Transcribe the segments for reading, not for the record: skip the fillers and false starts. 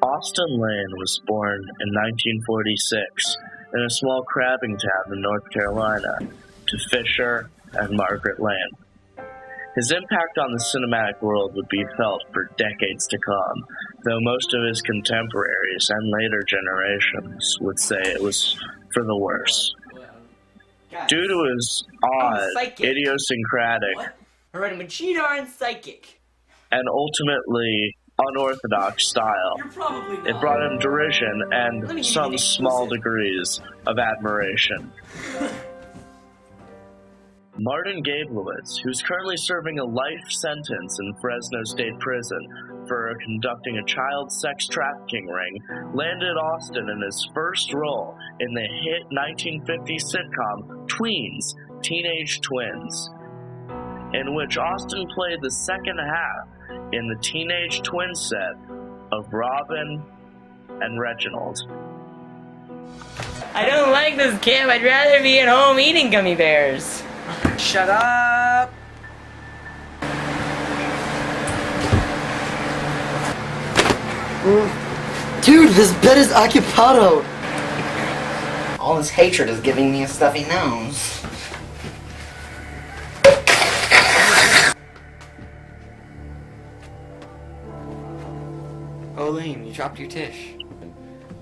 Austin Lane was born in 1946 in a small crabbing town in North Carolina to Fisher and Margaret Lane. His impact on the cinematic world would be felt for decades to come, though most of his contemporaries and later generations would say it was for the worse. Due to his odd, idiosyncratic, and ultimately unorthodox style, it brought him derision and some small degrees of admiration. Martin Gablowitz, who's currently serving a life sentence in Fresno State Prison for conducting a child sex trafficking ring, landed Austin in his first role in the hit 1950s sitcom Tweens, Teenage Twins, in which Austin played the second half in the Teenage Twins set of Robin and Reginald. I don't like this camp. I'd rather be at home eating gummy bears. Shut up! Dude, this bed is occupado! All this hatred is giving me a stuffy nose. Oh, Lane, you dropped your tish.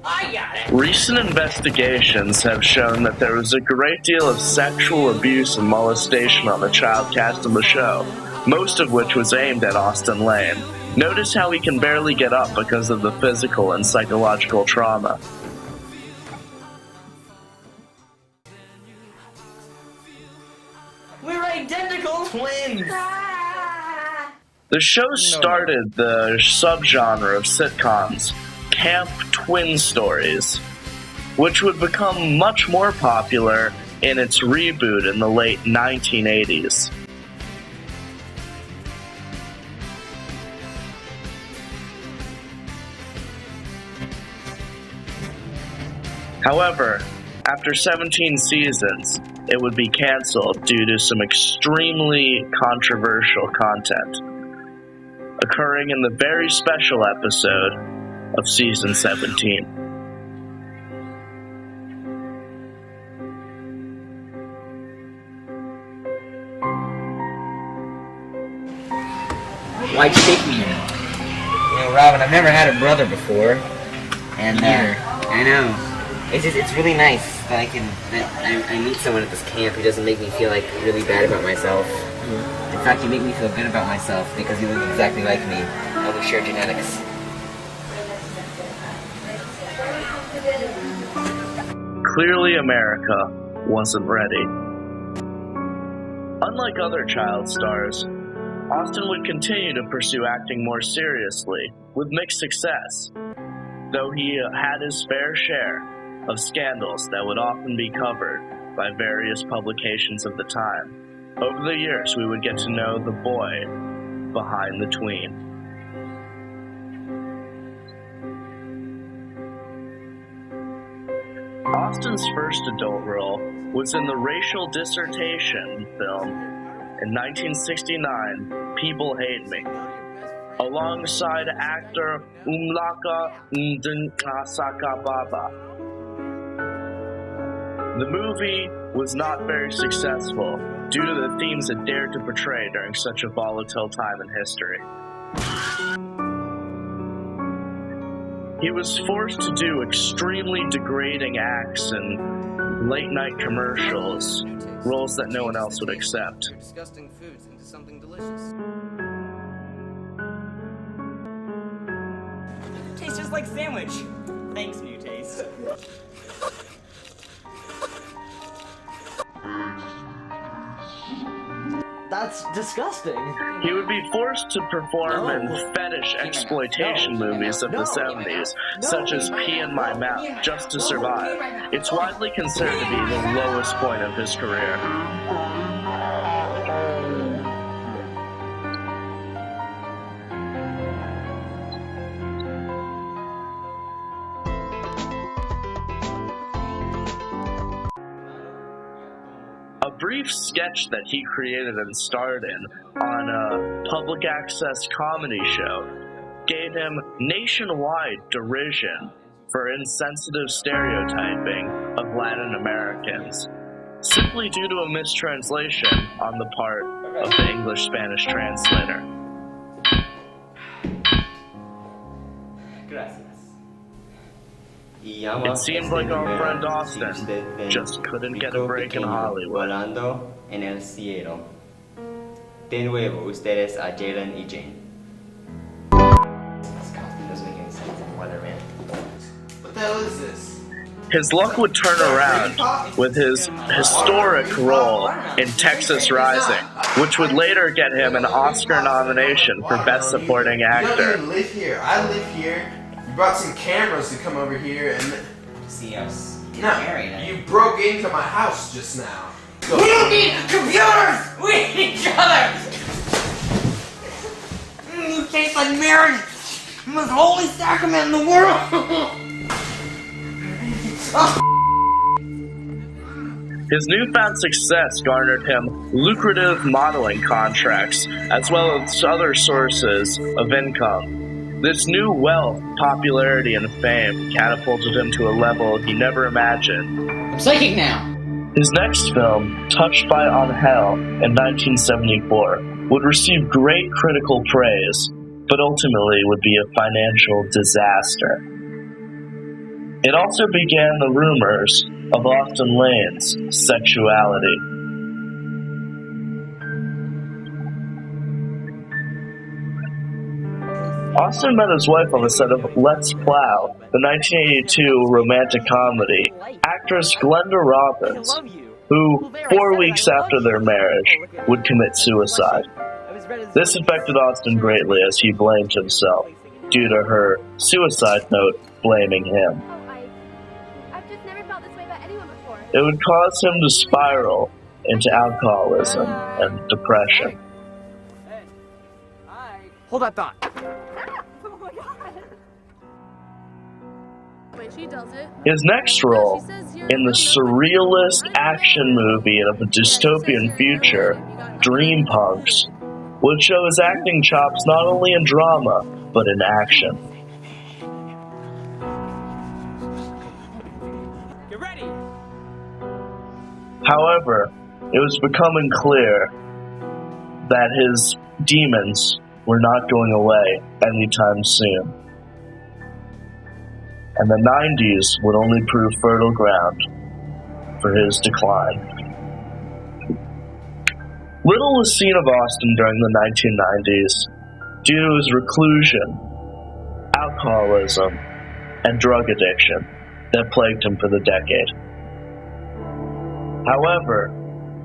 I got it! Recent investigations have shown that there was a great deal of sexual abuse and molestation on the child cast of the show, most of which was aimed at Austin Lane. Notice how he can barely get up because of the physical and psychological trauma. We're identical twins! The show started the subgenre of sitcoms, camp twin stories, which would become much more popular in its reboot in the late 1980s. However, after 17 seasons, it would be canceled due to some extremely controversial content occurring in the very special episode of season 17. Why'd you take me here? You know, Robin, I've never had a brother before. And, I know. It's really nice that I meet someone at this camp who doesn't make me feel, like, really bad about myself. In fact, you make me feel good about myself because you look exactly like me. And we share genetics. Clearly, America wasn't ready. Unlike other child stars, Austin would continue to pursue acting more seriously, with mixed success, though he had his fair share of scandals that would often be covered by various publications of the time. Over the years, we would get to know the boy behind the tween. Austin's first adult role was in the racial dissertation film in 1969, People Hate Me, alongside actor Umlaka Sakababa. The movie was not very successful due to the themes it dared to portray during such a volatile time in history. He was forced to do extremely degrading acts in late-night commercials, roles that no one else would accept. Disgusting foods into something delicious. Tastes just like sandwich. Thanks, New Taste. That's disgusting. He would be forced to perform in fetish exploitation movies of the 70s, such as Pee in My Mouth, just to survive. It's widely considered to be the lowest point of his career. A brief sketch that he created and starred in on a public access comedy show gave him nationwide derision for insensitive stereotyping of Latin Americans, simply due to a mistranslation on the part of the English-Spanish translator. It seemed like our friend Austin just couldn't get a break in Hollywood. Volando en el cielo. De nuevo, ustedes a Jalen y Jane. This costume doesn't make any sense. Weatherman. What the hell is this? His luck would turn around with his historic role in Texas Rising, which would later get him an Oscar nomination for Best Supporting You don't Actor. even live here. I live here. You brought some cameras to come over here and... See us get No, married. you broke into my house just now. Go. We don't need computers! We need each other! You taste like marriage! The most holy sacrament in the world! His newfound success garnered him lucrative modeling contracts, as well as other sources of income. This new wealth, popularity, and fame catapulted him to a level he never imagined. I'm psychic now! His next film, Touched by Angel, in 1974, would receive great critical praise, but ultimately would be a financial disaster. It also began the rumors of Austin Lane's sexuality. Austin met his wife on the set of Let's Plow, the 1982 romantic comedy, actress Glenda Robbins, who, 4 weeks after their marriage, would commit suicide. This affected Austin greatly as he blamed himself, due to her suicide note blaming him. I've just never felt this way about anyone before. It would cause him to spiral into alcoholism and depression. Hold that thought. Oh my god. Wait, she does it. His next role, in the surrealist action movie of a dystopian future, Dream Punks, would show his acting chops not only in drama, but in action. Get ready! However, it was becoming clear that his demons were not going away anytime soon. And the 90s would only prove fertile ground for his decline. Little was seen of Austin during the 1990s due to his reclusion, alcoholism, and drug addiction that plagued him for the decade. However,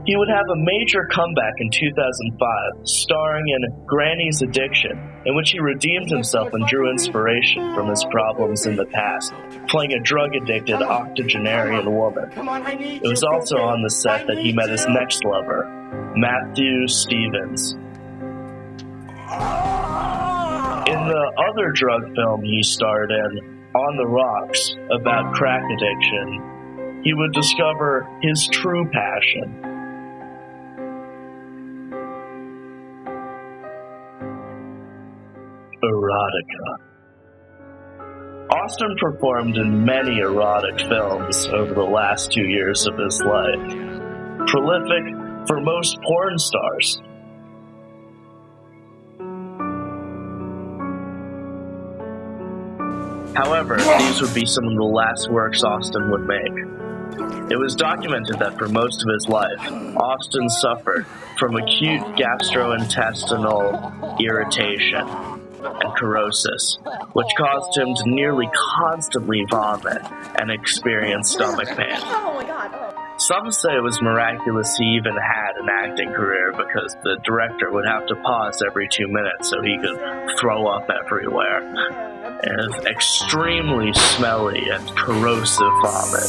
he would have a major comeback in 2005, starring in Granny's Addiction, in which he redeemed himself and drew inspiration from his problems in the past, playing a drug-addicted octogenarian woman. It was also on the set that he met his next lover, Matthew Stevens. In the other drug film he starred in, On the Rocks, about crack addiction, he would discover his true passion. Erotica. Austin performed in many erotic films over the last 2 years of his life. Prolific for most porn stars. However, these would be some of the last works Austin would make. It was documented that for most of his life, Austin suffered from acute gastrointestinal irritation and cirrhosis, which caused him to nearly constantly vomit and experience stomach pain. Oh my god. Oh. Some say it was miraculous he even had an acting career because the director would have to pause every 2 minutes so he could throw up everywhere. And extremely smelly and corrosive vomit.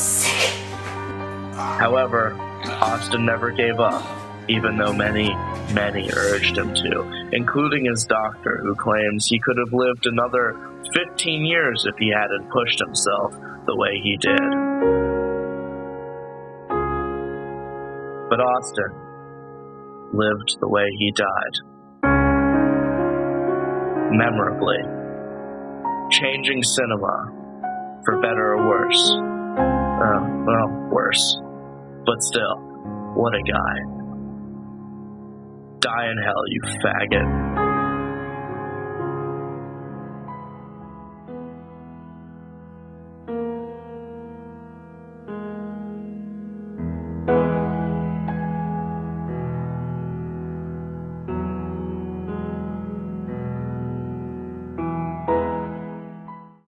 However, Austin never gave up, even though many urged him to, including his doctor, who claims he could have lived another 15 years if he hadn't pushed himself the way he did. But Austin lived the way he died. Memorably. changing cinema, for better or worse. Well, worse. But still, what a guy. Die in hell, you faggot.